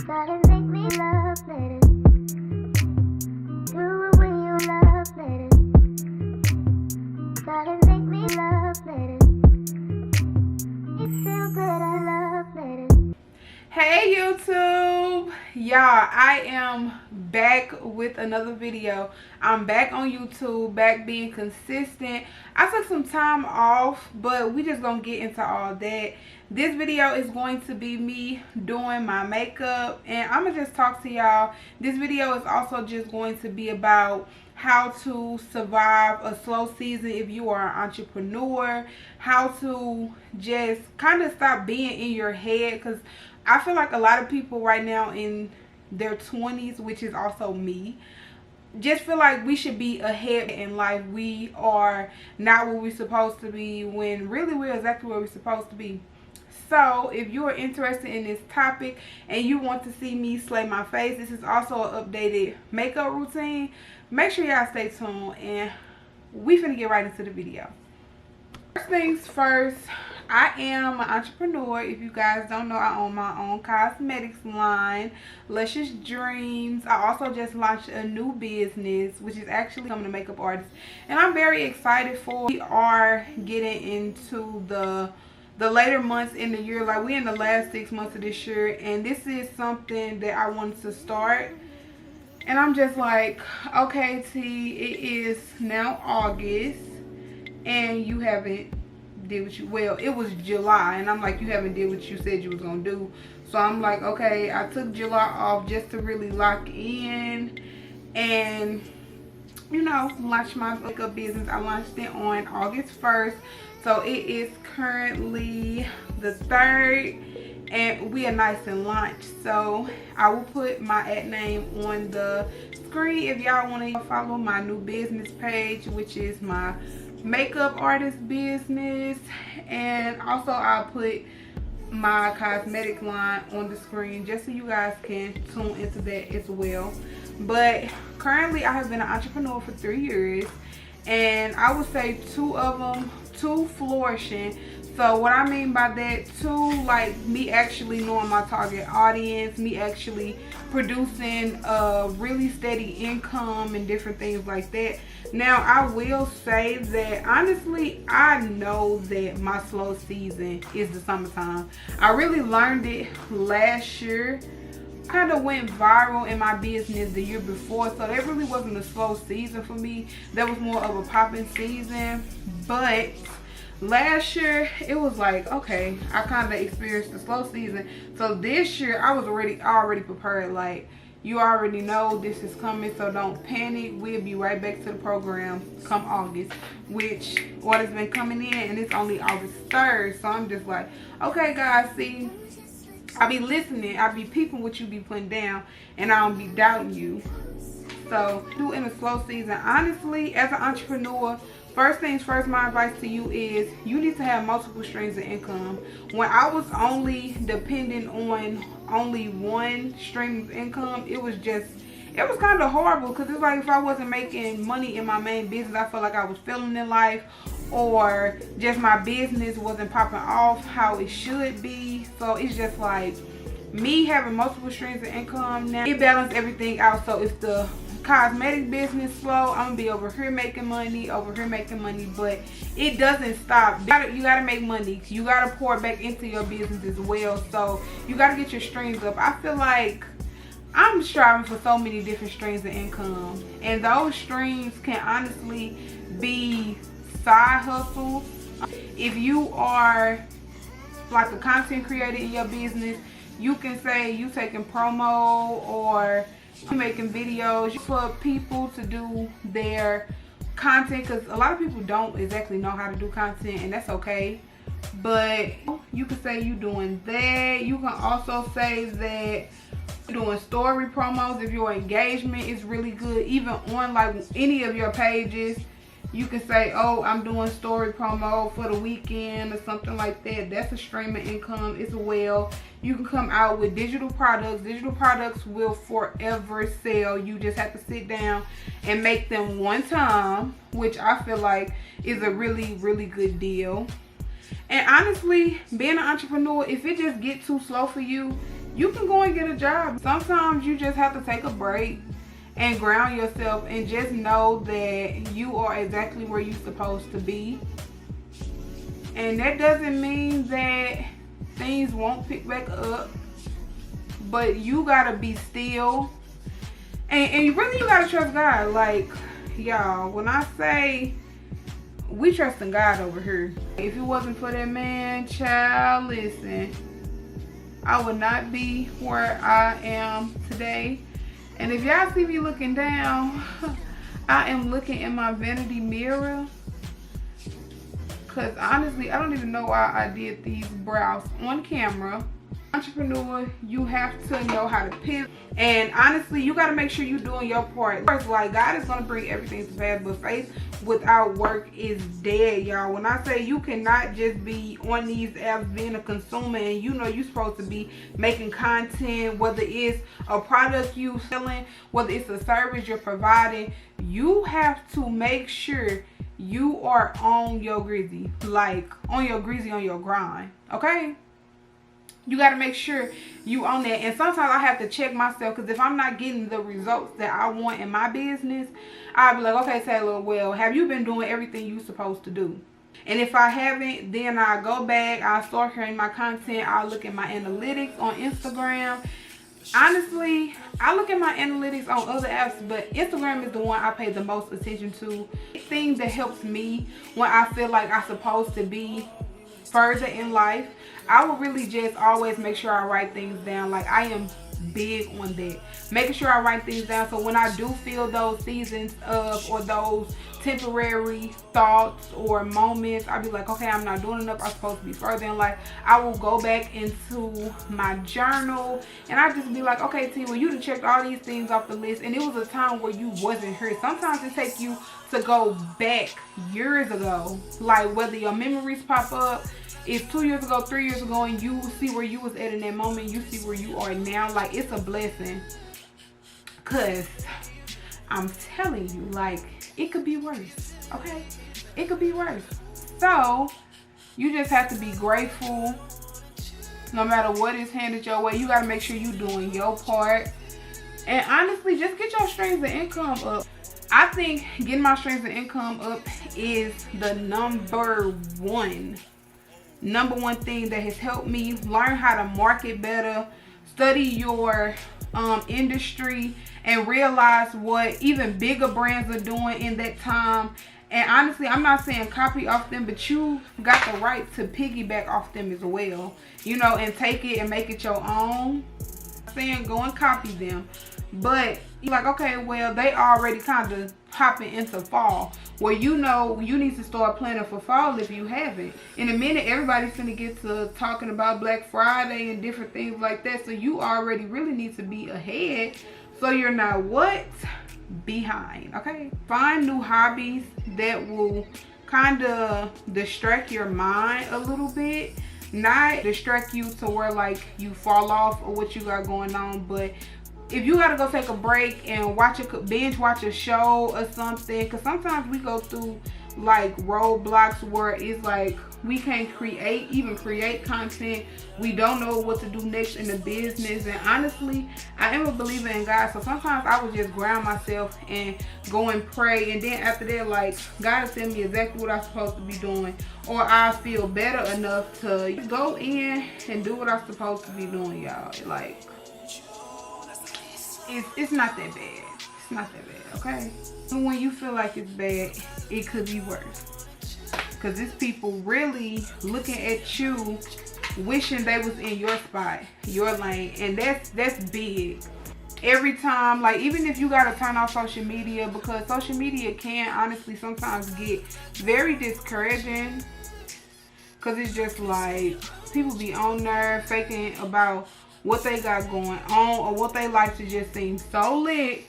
Gotta make me love better. Do it when you love better. Gotta make me love better. It feel good, I love better. Hey YouTube, y'all, I am back with another video. I'm back on YouTube, back being consistent. I took some time off, but we just gonna get into all that. This video is going to be me doing my makeup, and I'm gonna just talk to y'all. This video is also just going to be about how to survive a slow season if you are an entrepreneur, how to just kind of stop being in your head, because I feel like a lot of people right now in their 20s, which is also me, just feel like we should be ahead in life. We are not where we're supposed to be, when really we're exactly where we're supposed to be. So if you are interested in this topic and you want to see me slay my face, this is also an updated makeup routine. Make sure y'all stay tuned, and we finna get right into the video. First things first, I am an entrepreneur. If you guys don't know, I own my own cosmetics line, Luscious Dreams. I also just launched a new business, which is actually becoming a makeup artist, and I'm very excited for it. We are getting into the later months in the year, like we in the last 6 months of this year, and this is something that I wanted to start. And I'm just like, okay, T, it is now August and you haven't did what you, well, it was July, and I'm like, you haven't did what you said you was gonna do. So I'm like, okay, I took July off just to really lock in and, you know, launch my makeup business. I launched it on August 1st. So it is currently the 3rd, and we are nice and launched. So I will put my ad name on the screen if y'all want to follow my new business page, which is my makeup artist business. And also I'll put my cosmetic line on the screen just so you guys can tune into that as well. But currently I have been an entrepreneur for 3 years, and I would say 2 of them, 2 flourishing. So what I mean by that, 2, like me actually knowing my target audience, me actually producing a really steady income and different things like that. Now I will say that honestly, I know that my slow season is the summertime. I really learned it last year. Kind of went viral in my business the year before, so that really wasn't a slow season for me. That was more of a popping season. But last year it was like, okay, I kind of experienced the slow season. So this year I was already prepared. Like, you already know this is coming, so don't panic. We'll be right back to the program come August, which order's been coming in, and it's only August 3rd. So I'm just like, okay guys, see, I be listening, I be peeping what you be putting down, and I don't be doubting you. So do in a slow season, honestly, as an entrepreneur, first things first, my advice to you is you need to have multiple streams of income. When I was only dependent on only one stream of income, it was kind of horrible, because it's like if I wasn't making money in my main business, I felt like I was failing in life, or just my business wasn't popping off how it should be. So it's just like me having multiple streams of income now, it balanced everything out. So if the cosmetic business slow, I'm gonna be over here making money, but it doesn't stop. You gotta make money. You gotta pour back into your business as well. So you gotta get your streams up. I feel like I'm striving for so many different streams of income, and those streams can honestly be side hustles. If you are like a content creator in your business, you can say you taking promo, or you making videos for people to do their content, because a lot of people don't exactly know how to do content, and that's okay. But you can say you doing that. You can also say that you're doing story promos if your engagement is really good, even on like any of your pages. You can say, oh, I'm doing story promo for the weekend or something like that. That's a stream of income as well. You can come out with digital products. Digital products will forever sell. You just have to sit down and make them one time, which I feel like is a really, really good deal. And honestly, being an entrepreneur, if it just gets too slow for you, you can go and get a job. Sometimes you just have to take a break and ground yourself and just know that you are exactly where you're supposed to be. And that doesn't mean that things won't pick back up, but you gotta be still. And really, you gotta trust God. Like, y'all, when I say we trust in God over here, if it wasn't for that man, child, listen, I would not be where I am today. And if y'all see me looking down, I am looking in my vanity mirror. Because honestly, I don't even know why I did these brows on camera. Entrepreneur, you have to know how to pivot. And honestly, you got to make sure you're doing your part. First, like, God is going to bring everything to pass, but faith without work is dead, y'all. When I say you cannot just be on these apps being a consumer and you know you're supposed to be making content, whether it's a product you selling, whether it's a service you're providing, you have to make sure you are on your grizzy, like on your grind, okay? You got to make sure you on that. And sometimes I have to check myself, because if I'm not getting the results that I want in my business, I'll be like, okay, Taylor, well, have you been doing everything you're supposed to do? And if I haven't, then I'll go back, I'll start creating my content, I'll look at my analytics on Instagram. Honestly, I look at my analytics on other apps, but Instagram is the one I pay the most attention to. Thing that helps me when I feel like I'm supposed to be further in life, I will really just always make sure I write things down. Like, I am big on that, making sure I write things down, so when I do feel those seasons of, or those temporary thoughts or moments, I'll be like, okay, I'm not doing enough, I'm supposed to be further in life. I will go back into my journal and I just be like, okay, T, well, you done checked all these things off the list, and it was a time where you wasn't here. Sometimes it takes you to go back years ago, like whether your memories pop up, it's 2 years ago, 3 years ago, and you see where you was at in that moment, you see where you are now. Like, it's a blessing, because I'm telling you, like, it could be worse, okay? It could be worse. So you just have to be grateful no matter what is handed your way. You got to make sure you're doing your part, and honestly, just get your streams of income up. I think getting my streams of income up is the number one thing that has helped me learn how to market better, study your industry, and realize what even bigger brands are doing in that time. And honestly, I'm not saying copy off them, but you got the right to piggyback off them as well, you know, and take it and make it your own. I'm saying go and copy them, but you're like, okay, well, they already kind of hopping into fall. Well, you know, you need to start planning for fall if you haven't. In a minute, everybody's gonna get to talking about Black Friday and different things like that. So you already really need to be ahead, so you're not what? Behind, okay? Find new hobbies that will kind of distract your mind a little bit. Not distract you to where like you fall off or what you got going on, but if you gotta go take a break and binge watch a show or something, because sometimes we go through like roadblocks where it's like we can't create content. We don't know what to do next in the business. And honestly, I am a believer in God, so sometimes I would just ground myself and go and pray, and then after that, like, God will tell me exactly what I'm supposed to be doing, or I feel better enough to go in and do what I'm supposed to be doing, y'all. Like, it's not that bad. It's not that bad, okay? And when you feel like it's bad, it could be worse. Because it's people really looking at you, wishing they was in your spot, your lane. And that's big. Every time, like, even if you gotta turn off social media, because social media can honestly sometimes get very discouraging. Because it's just like, people be on there faking about what they got going on, or what they like to just seem so lit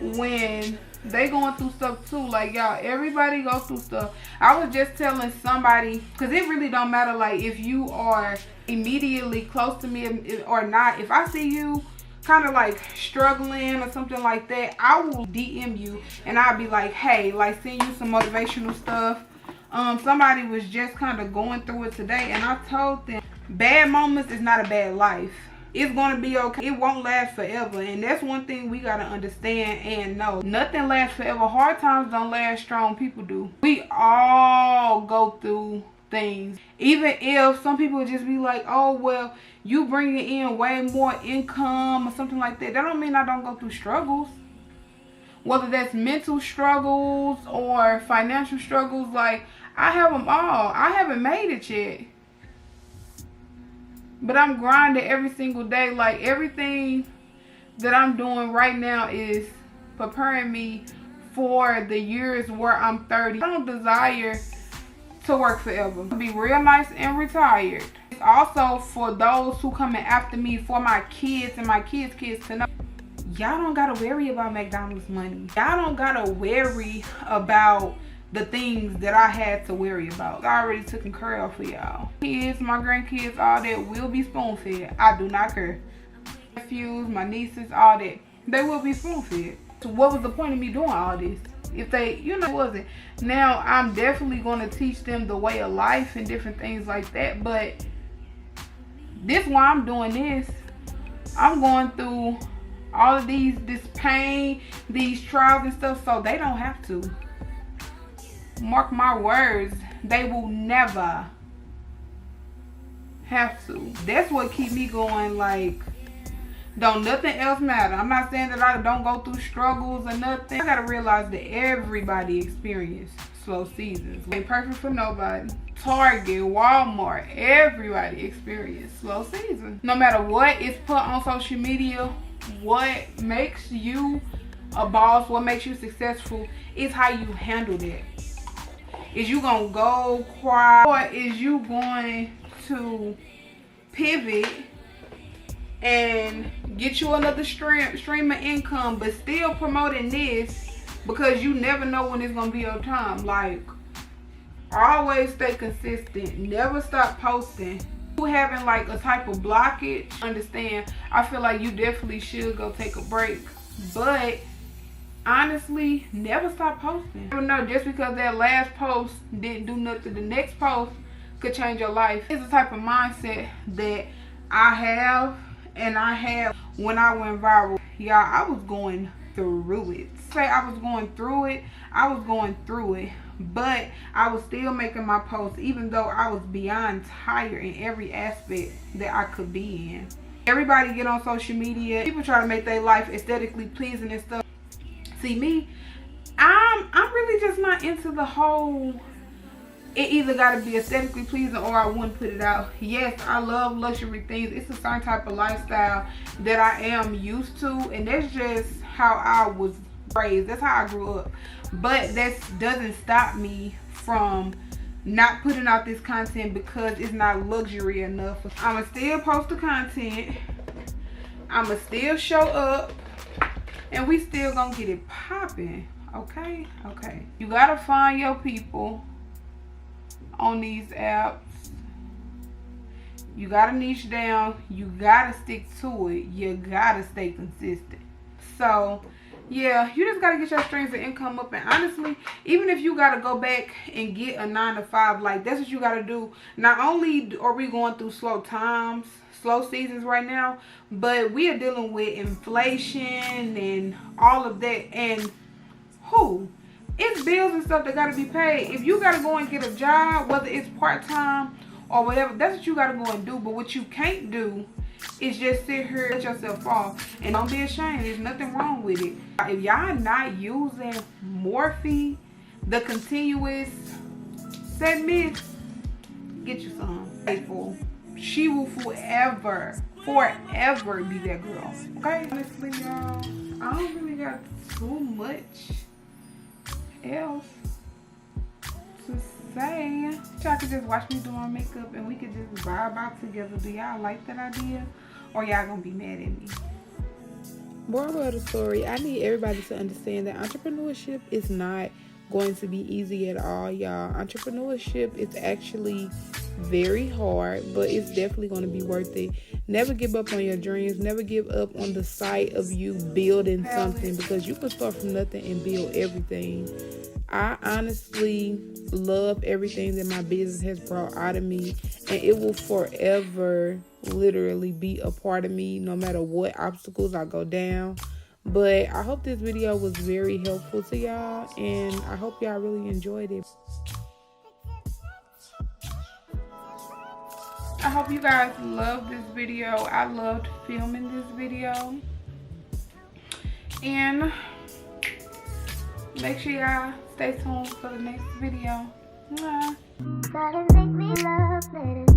when they going through stuff too. Like, y'all, everybody goes through stuff. I was just telling somebody, because it really don't matter like if you are immediately close to me or not. If I see you kind of like struggling or something like that, I will DM you and I'll be like, hey, like, send you some motivational stuff. Somebody was just kind of going through it today, and I told them bad moments is not a bad life. It's going to be okay. It won't last forever. And that's one thing we got to understand and know. Nothing lasts forever. Hard times don't last, strong people do. We all go through things. Even if some people just be like, oh, well, you bringing in way more income or something like that. That don't mean I don't go through struggles. Whether that's mental struggles or financial struggles, like, I have them all. I haven't made it yet. But I'm grinding every single day. Like, everything that I'm doing right now is preparing me for the years where I'm 30. I don't desire to work forever. Be real nice and retired. It's also for those who coming after me, for my kids and my kids' kids to know. Y'all don't gotta worry about McDonald's money. Y'all don't gotta worry about the things that I had to worry about. I already taken care of for y'all. Kids, my grandkids, all that will be spoon fed. I do not care. Nephews, my nieces, all that, they will be spoon fed. So what was the point of me doing all this if they, it wasn't? Now I'm definitely going to teach them the way of life and different things like that. But this why I'm doing this. I'm going through all of this pain, these trials and stuff, so they don't have to. Mark my words, they will never have to. That's what keep me going. Like, don't nothing else matter. I'm not saying that I don't go through struggles or nothing. I gotta realize that everybody experiences slow seasons. Ain't perfect for nobody. Target, Walmart, everybody experience slow seasons. No matter what is put on social media, what makes you a boss, what makes you successful is how you handle that. Is you gonna go quiet, or is you going to pivot and get you another stream of income, but still promoting this because you never know when it's gonna be your time? Like, always stay consistent. Never stop posting. You having like a type of blockage, understand, I feel like you definitely should go take a break. But honestly, never stop posting. You never know, just because that last post didn't do nothing, the next post could change your life. It's the type of mindset that I have, and I have when I went viral. Y'all, I was going through it. Say I was going through it, I was going through it. But I was still making my posts, even though I was beyond tired in every aspect that I could be in. Everybody get on social media. People try to make their life aesthetically pleasing and stuff. See me, I'm really just not into the whole, it either got to be aesthetically pleasing or I wouldn't put it out. Yes, I love luxury things. It's a certain type of lifestyle that I am used to, and that's just how I was raised. That's how I grew up. But that doesn't stop me from not putting out this content because it's not luxury enough. I'ma still post the content. I'ma still show up. And we still gonna get it popping. Okay? Okay. You gotta find your people on these apps. You gotta niche down. You gotta stick to it. You gotta stay consistent. So, yeah, you just gotta get your streams of income up. And honestly, even if you gotta go back and get a 9 to 5, like, that's what you gotta do. Not only are we going through slow times, slow seasons right now, but we are dealing with inflation and all of that. And it's bills and stuff that gotta be paid. If you gotta go and get a job, whether it's part-time or whatever, that's what you gotta go and do. But what you can't do is just sit here and let yourself fall. And don't be ashamed. There's nothing wrong with it. If y'all not using Morphe, the continuous set mist, get you some. Faithful. She will forever be that girl. Okay? Honestly, y'all, I don't really got too much else to say. Y'all could just watch me do my makeup and we could just vibe out together. Do y'all like that idea? Or y'all gonna be mad at me? Moral of the story, I need everybody to understand that entrepreneurship is not going to be easy at all, y'all. Entrepreneurship is actually very hard, but it's definitely going to be worth it. Never give up on your dreams. Never give up on the sight of you building something, because you can start from nothing and build everything. I honestly love everything that my business has brought out of me, and it will forever literally be a part of me no matter what obstacles I go down. But I hope this video was very helpful to y'all, and I hope y'all really enjoyed it. I hope you guys loved this video. I loved filming this video. And make sure y'all stay tuned for the next video. Mwah. Gotta make me love better.